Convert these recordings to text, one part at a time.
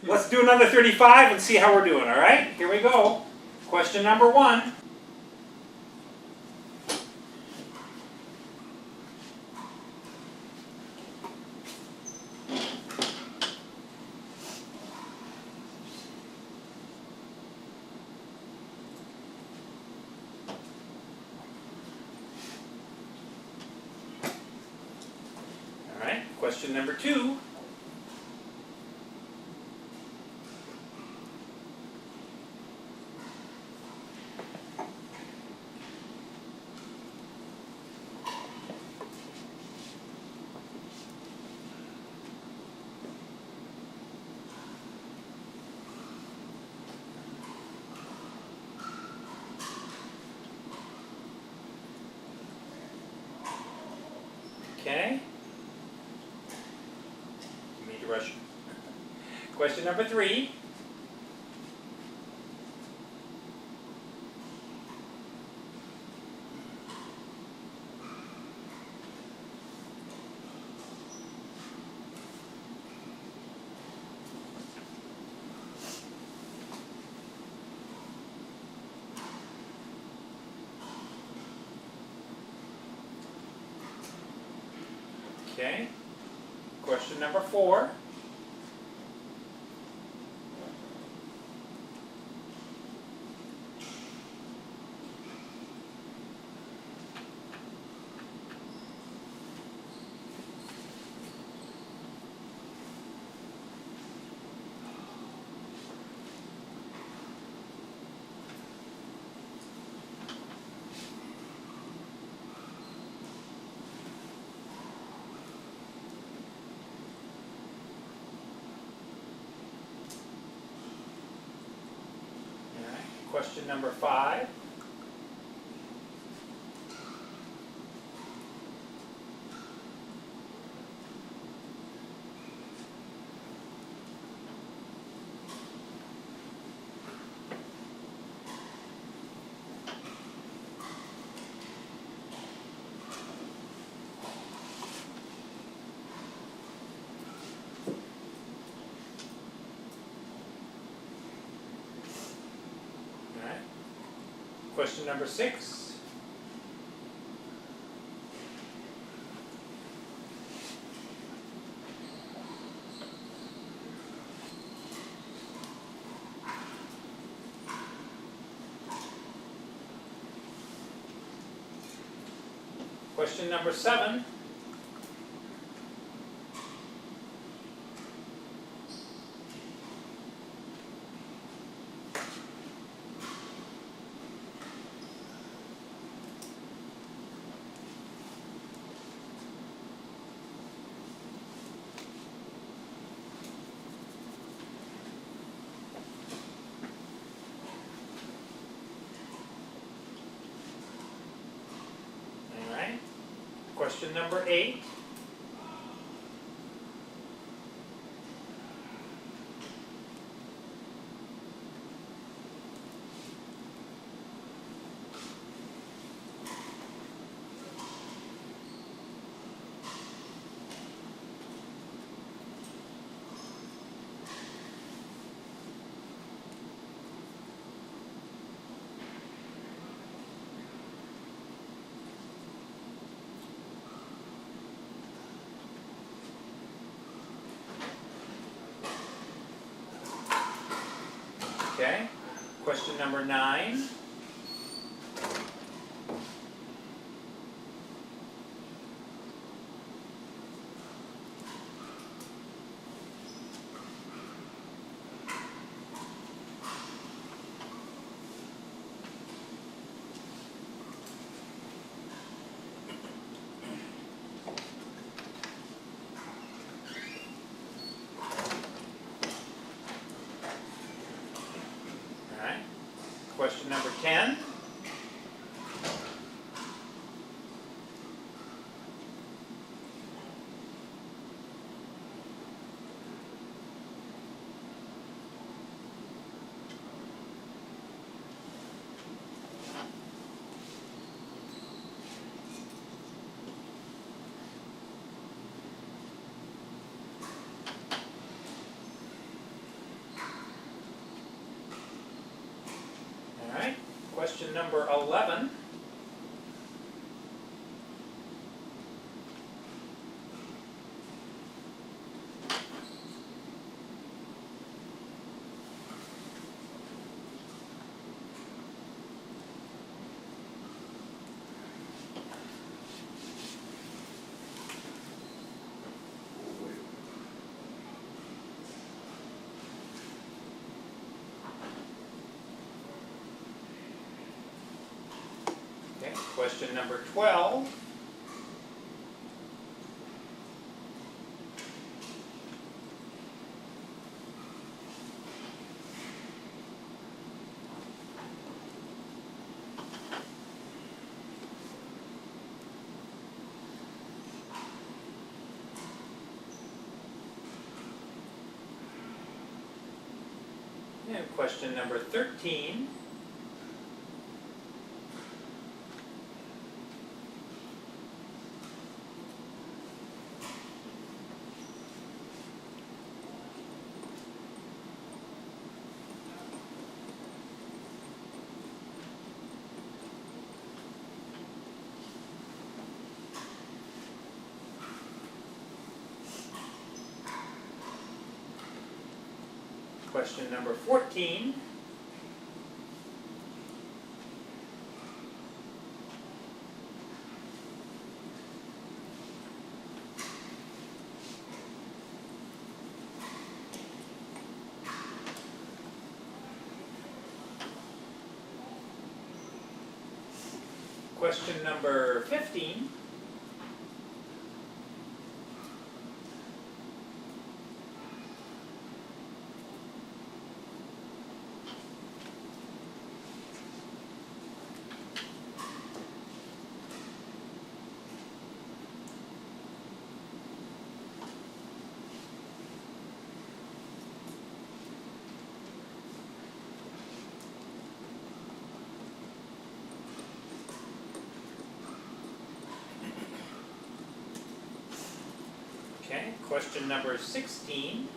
Let's do another 35 and see how we're doing, all right? Here we go. Question number 1. All right, question number 2. Okay. You need to rush. Question number 3. Okay. Question number 4. Question number 5. Question number 6. Question number 7. Question number 8. Okay. Question number 9. 10. Alright, question number 11. Okay, question number 12. And question number 13. Question number 14. Question number 15. Okay, question number 16.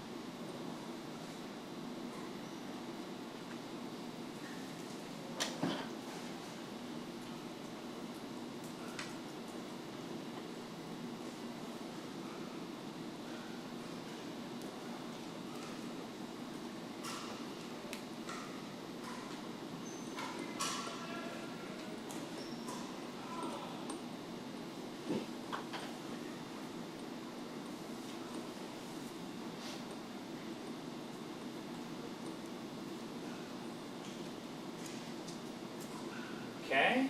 Okay,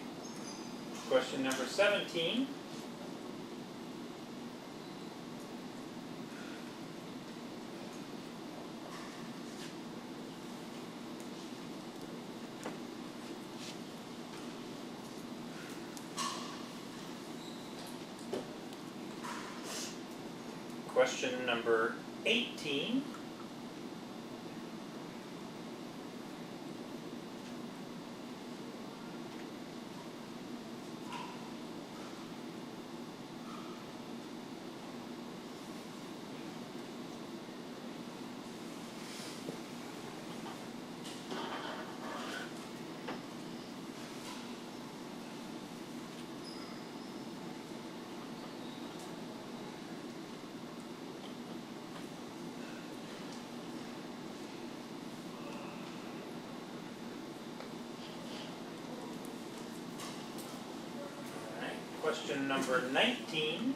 question number 17. Question number 18. Question number 19.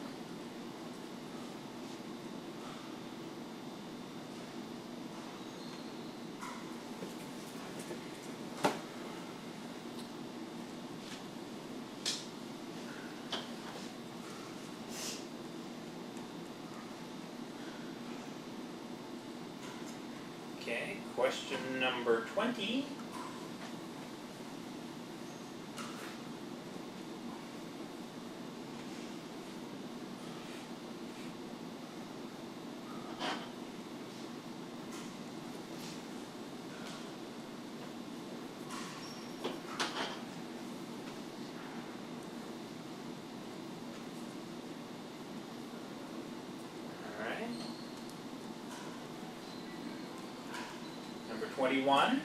Okay, question number 20. 21.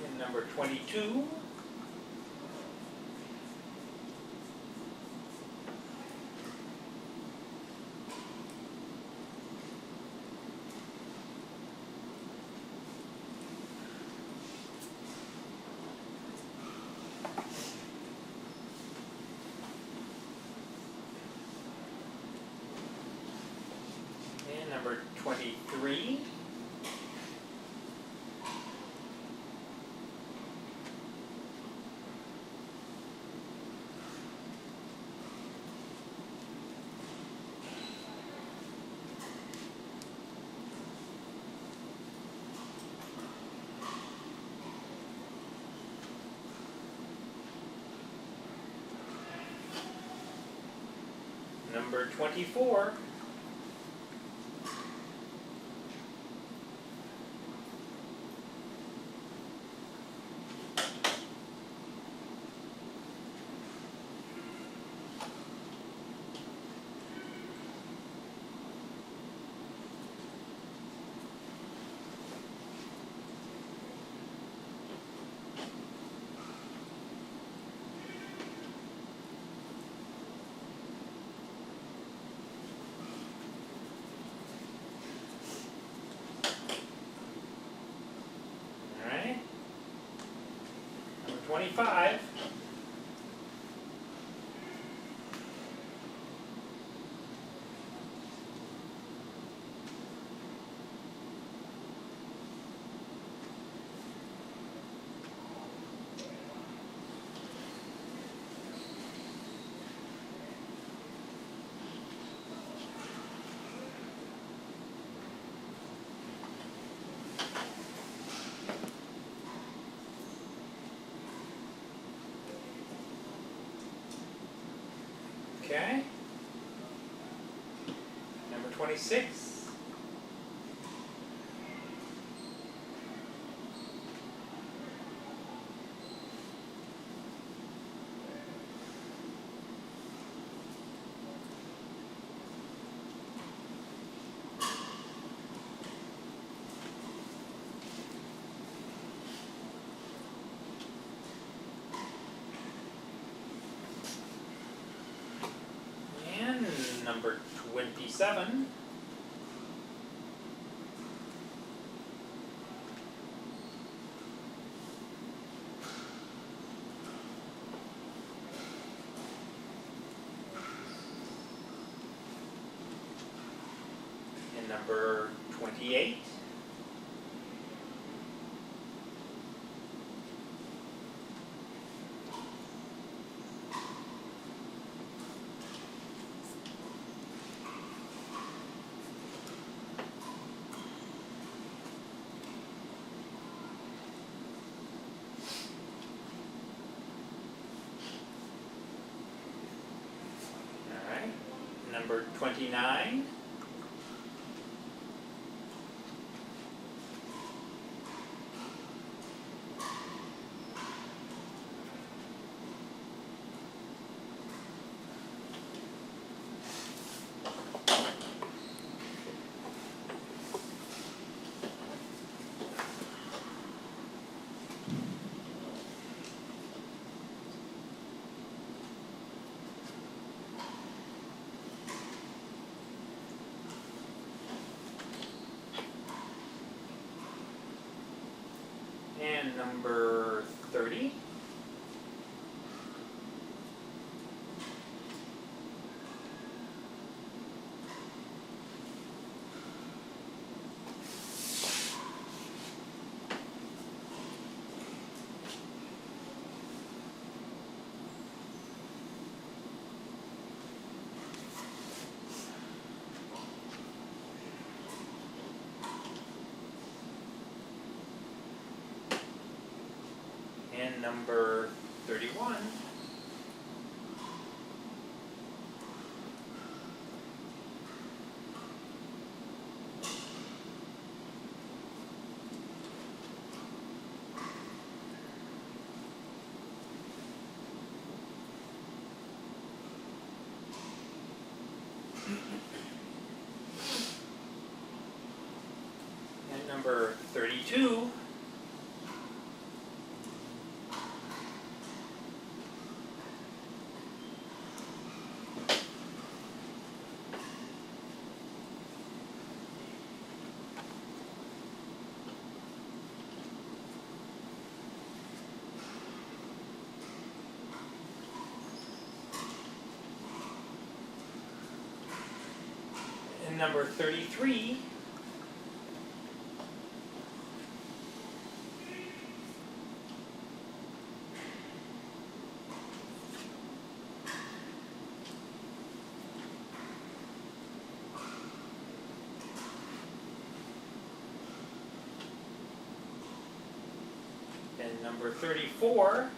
And number 22. And number 23. Number 24. All right. Number 25. Okay. Number 26. And number 27. And number 28. All right. Number 29. And number 30. And number 31. number 32. And number 33. And number 34.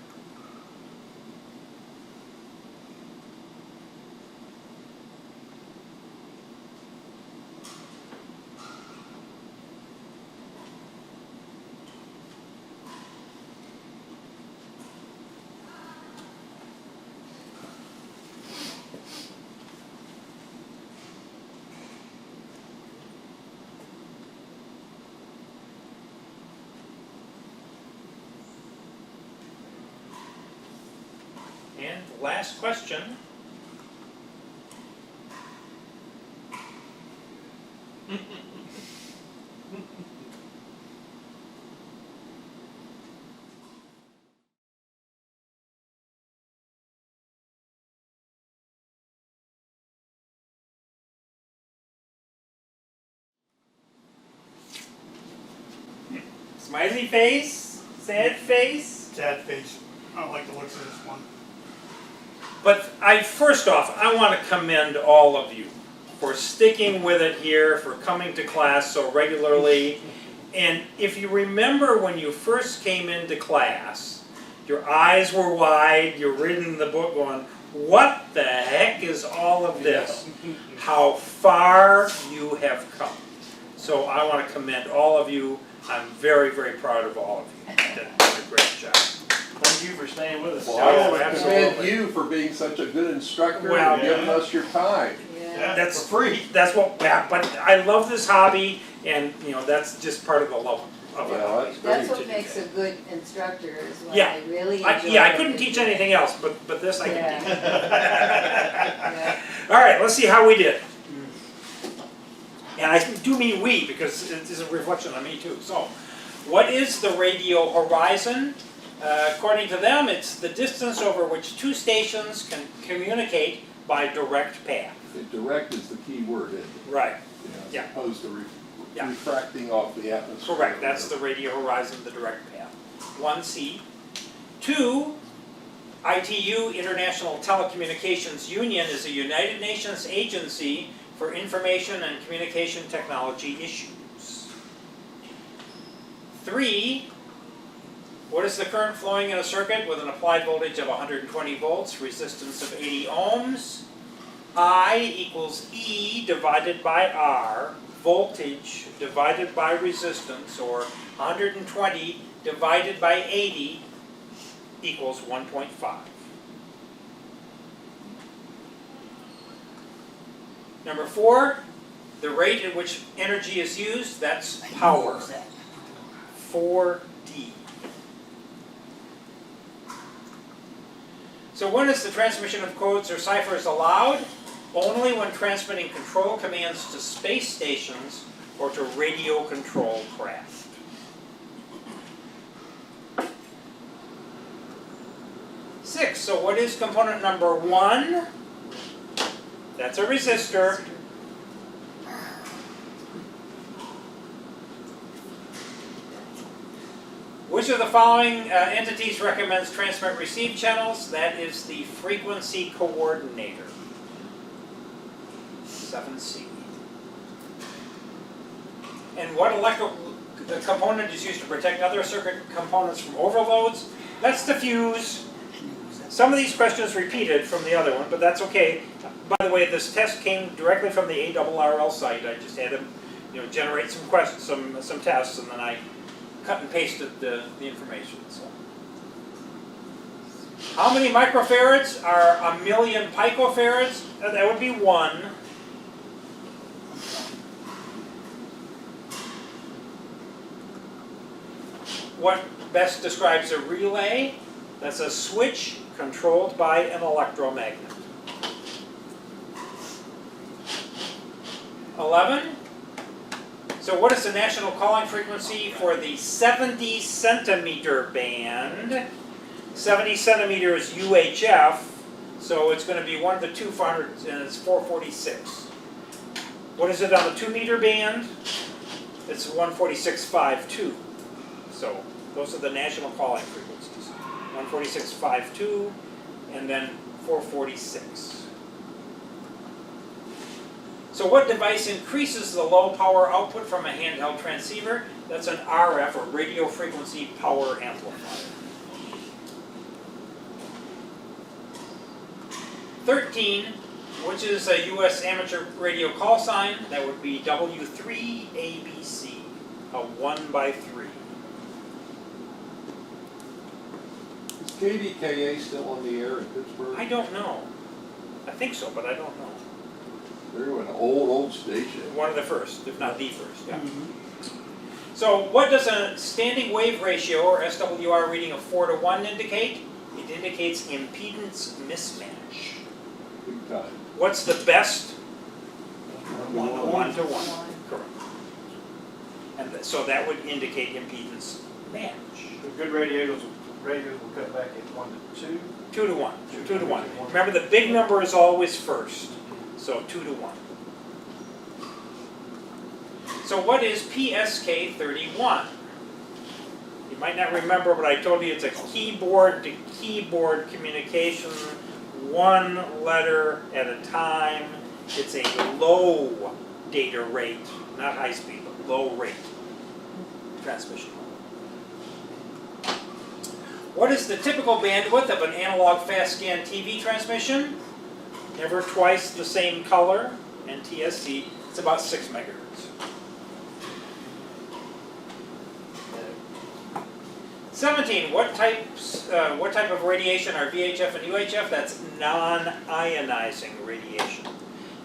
And the last question. Smiley face, sad face. Sad face. I don't like the looks of this one. But first off, I want to commend all of you for sticking with it here, for coming to class so regularly. And if you remember when you first came into class, your eyes were wide, you're reading the book going, what the heck is all of this? How far you have come. So I want to commend all of you. I'm very, very proud of all of you. You did a great job. Thank you for staying with us. Well, Oh, I absolutely. commend you for being such a good instructor Well, and giving us your time. Yeah, That's for free. That's what, yeah, but I love this hobby, and you know that's just part of the love of it. Yeah, that's That's great. what makes a good instructor is when Yeah. they really enjoy Yeah, I what couldn't they teach do. anything else, but this I can Yeah. teach. Yeah. All right, let's see how we did. And I do mean we because it is a reflection on me too. So, what is the radio horizon? According to them, it's the distance over which two stations can communicate by direct path. Direct is the key word, isn't it? Right. As Yeah. opposed to Yeah. refracting off the atmosphere. Correct, that's the radio horizon, the direct path. 1C. 2, ITU, International Telecommunications Union, is a United Nations agency for information and communication technology issues. 3, what is the current flowing in a circuit with an applied voltage of 120 volts, resistance of 80 ohms? I equals E divided by R, voltage divided by resistance, or 120 divided by 80 equals 1.5. Number 4, the rate at which energy is used, that's power. 4D. So when is the transmission of codes or ciphers allowed? Only when transmitting control commands to space stations or to radio control craft. Six, so what is component number 1? That's a resistor. Which of the following entities recommends transmit-receive channels? That is the frequency coordinator. 7C. And what the component is used to protect other circuit components from overloads? That's the fuse. Some of these questions repeated from the other one, but that's okay. By the way, this test came directly from the ARRL site. I just had them, generate some questions, some tests, and then I cut and pasted the information. So, how many microfarads are 1,000,000 picofarads? That would be 1. 1 what best describes a relay? That's a switch controlled by an electromagnet. 11. So what is the national calling frequency for the 70 centimeter band? 70 centimeters UHF, so it's going to be 1 to 200, and it's 446. What is it on the 2 meter band? It's 146.52. So those are the national calling frequencies. 146.52 and then 446. So what device increases the low power output from a handheld transceiver? That's an RF, or radio frequency power amplifier. 13, which is a US amateur radio call sign, that would be W3ABC, a 1x3. Is KDKA still on the air in Pittsburgh? I don't know. I think so, but I don't know. They're an old station. One of the first, if not the first, yeah. So what does a standing wave ratio, or SWR, reading of 4 to 1 indicate? It indicates impedance mismatch. Big time. What's the best? 1 to 1. 1 to 1, correct. And so that would indicate impedance match. The good radios will cut back at 1 to 2. 2 to 1, 2 to 1. Remember, the big number is always first, so 2 to 1. So what is PSK 31? You might not remember, but I told you it's a keyboard to keyboard communication, one letter at a time. It's a low data rate, not high speed, but low rate transmission. What is the typical bandwidth of an analog fast scan TV transmission? Never twice the same color, NTSC. It's about 6 megahertz. 17. What type of radiation are VHF and UHF? That's non-ionizing radiation,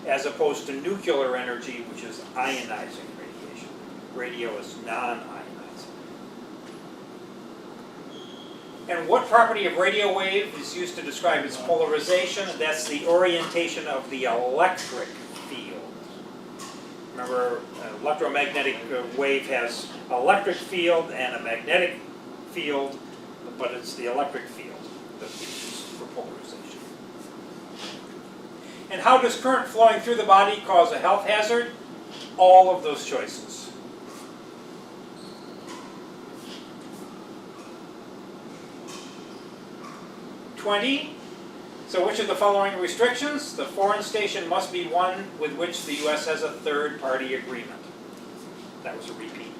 as opposed to nuclear energy, which is ionizing radiation. Radio is non-ionizing. And what property of radio wave is used to describe its polarization? That's the orientation of the electric field. Remember, an electromagnetic wave has electric field and a magnetic field, but it's the electric field that's used for polarization. And how does current flowing through the body cause a health hazard? All of those choices. 20. So which of the following restrictions? The foreign station must be one with which the U.S. has a third-party agreement. That was a repeat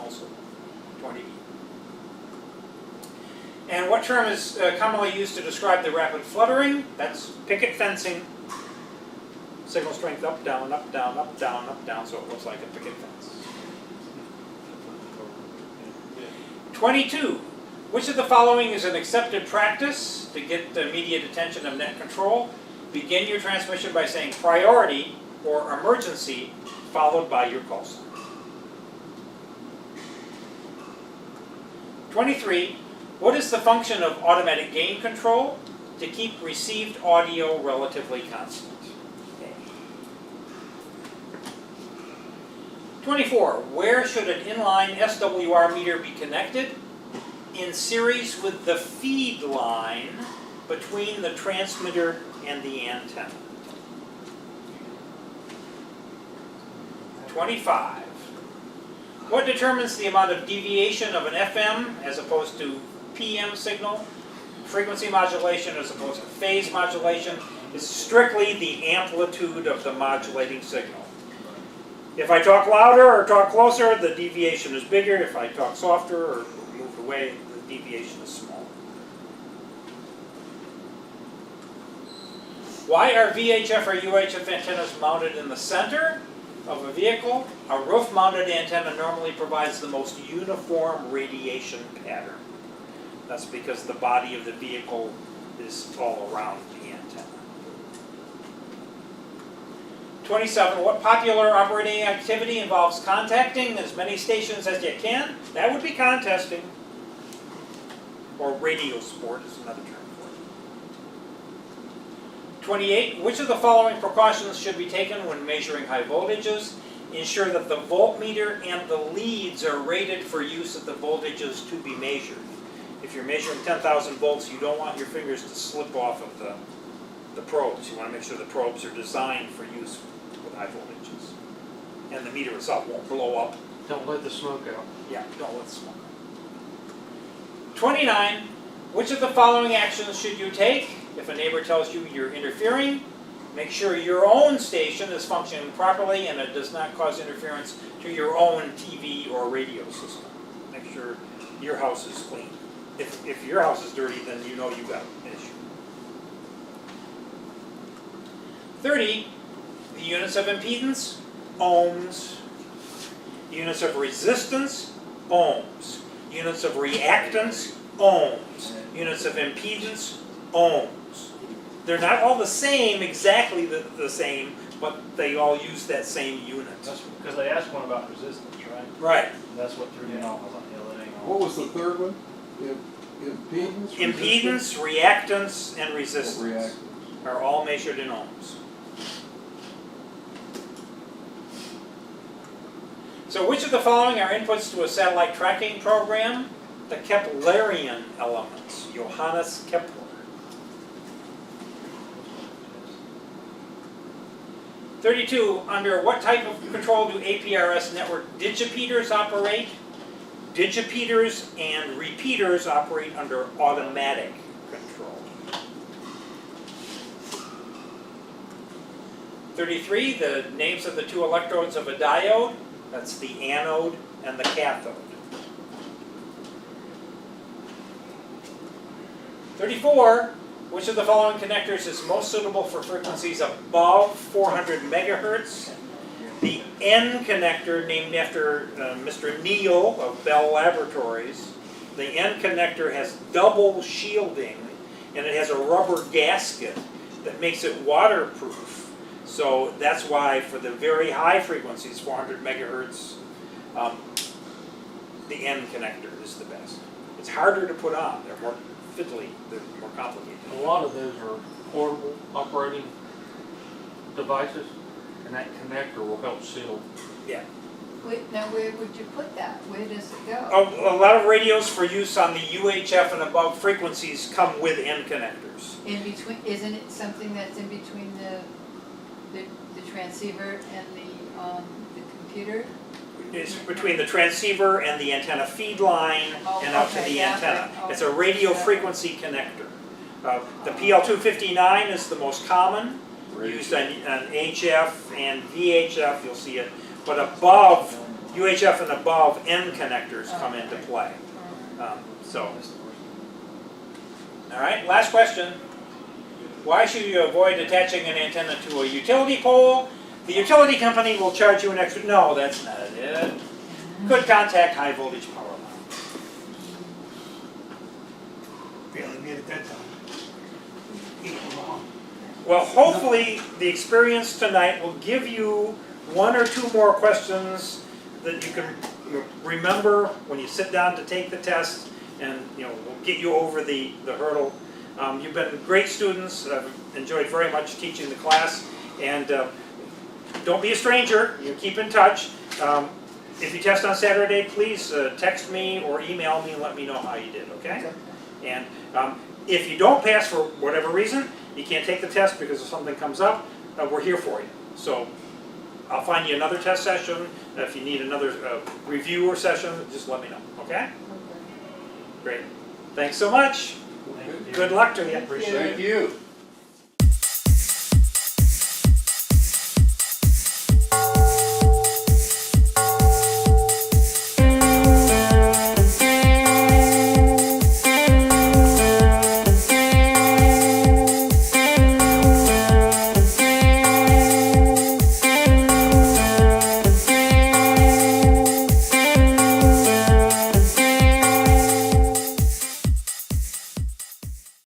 also. 20. And what term is commonly used to describe the rapid fluttering? That's picket fencing. Signal strength up, down, up, down, up, down, up, down, so it looks like a picket fence. 22. Which of the following is an accepted practice to get the immediate attention of net control? Begin your transmission by saying priority or emergency, followed by your call sign. 23. What is the function of automatic gain control? To keep received audio relatively constant. Okay. 24. Where should an inline SWR meter be connected? In series with the feed line between the transmitter and the antenna. 25. What determines the amount of deviation of an FM as opposed to PM signal? Frequency modulation as opposed to phase modulation is strictly the amplitude of the modulating signal. If I talk louder or talk closer, the deviation is bigger. If I talk softer or moved away, the deviation is smaller. Why are VHF or UHF antennas mounted in the center of a vehicle? A roof-mounted antenna normally provides the most uniform radiation pattern. That's because the body of the vehicle is all around the antenna. 27. What popular operating activity involves contacting as many stations as you can? That would be contesting. or radio sport is another term for it. 28, which of the following precautions should be taken when measuring high voltages? Ensure that the voltmeter and the leads are rated for use at the voltages to be measured. If you're measuring 10,000 volts, you don't want your fingers to slip off of the probes. You want to make sure the probes are designed for use with high voltages. And the meter itself won't blow up. Don't let the smoke out. Yeah, don't let smoke. 29, which of the following actions should you take if a neighbor tells you you're interfering? Make sure your own station is functioning properly and it does not cause interference to your own TV or radio system. Make sure your house is clean. If your house is dirty, then you know you've got an issue. 30, the units of impedance, ohms. Units of resistance, ohms. Units of reactance, ohms. Units of impedance, ohms. They're not all the same, exactly the same, but they all use that same unit. That's because they asked one about resistance, right? Right. That's what threw me off. I was like, yeah, that ain't on. What was the third one? Impedance? Impedance, reactance, and resistance Reactance. are all measured in ohms. So which of the following are inputs to a satellite tracking program? The Keplerian elements, Johannes Kepler. 32, under what type of control do APRS network digipeaters operate? Digipeaters and repeaters operate under automatic control. 33, the names of the two electrodes of a diode. That's the anode and the cathode. 34, which of the following connectors is most suitable for frequencies above 400 megahertz? The N connector, named after Mr. Neal of Bell Laboratories. The N connector has double shielding, and it has a rubber gasket that makes it waterproof. So that's why for the very high frequencies, 400 megahertz, the N connector is the best. It's harder to put on. They're more fiddly. They're more complicated. A lot of those are portable operating devices, and that connector will help seal. Yeah. Now where would you put that? Where does it go? A lot of radios for use on the UHF and above frequencies come with N connectors. In between, isn't it something that's in between the transceiver and the computer? It's between the transceiver and the antenna feed line and up to okay, the yeah, antenna. okay. It's a radio frequency connector. The PL259 is the most common, used on HF and VHF, you'll see it. But above, UHF and above, N connectors come into play. All right, last question. Why should you avoid attaching an antenna to a utility pole? The utility company will charge you an extra. No, that's not it. Could contact high voltage power lines. Barely made it that time. Well, hopefully the experience tonight will give you one or two more questions that you can remember when you sit down to take the test, and will get you over the hurdle. You've been great students. I've enjoyed very much teaching the class, and don't be a stranger. You keep in touch. If you test on Saturday, please text me or email me and let me know how you did, okay? And if you don't pass for whatever reason, you can't take the test because if something comes up, we're here for you. So I'll find you another test session. If you need another review or session, just let me know, okay? Great. Thanks so much. Good luck to you. Thank you.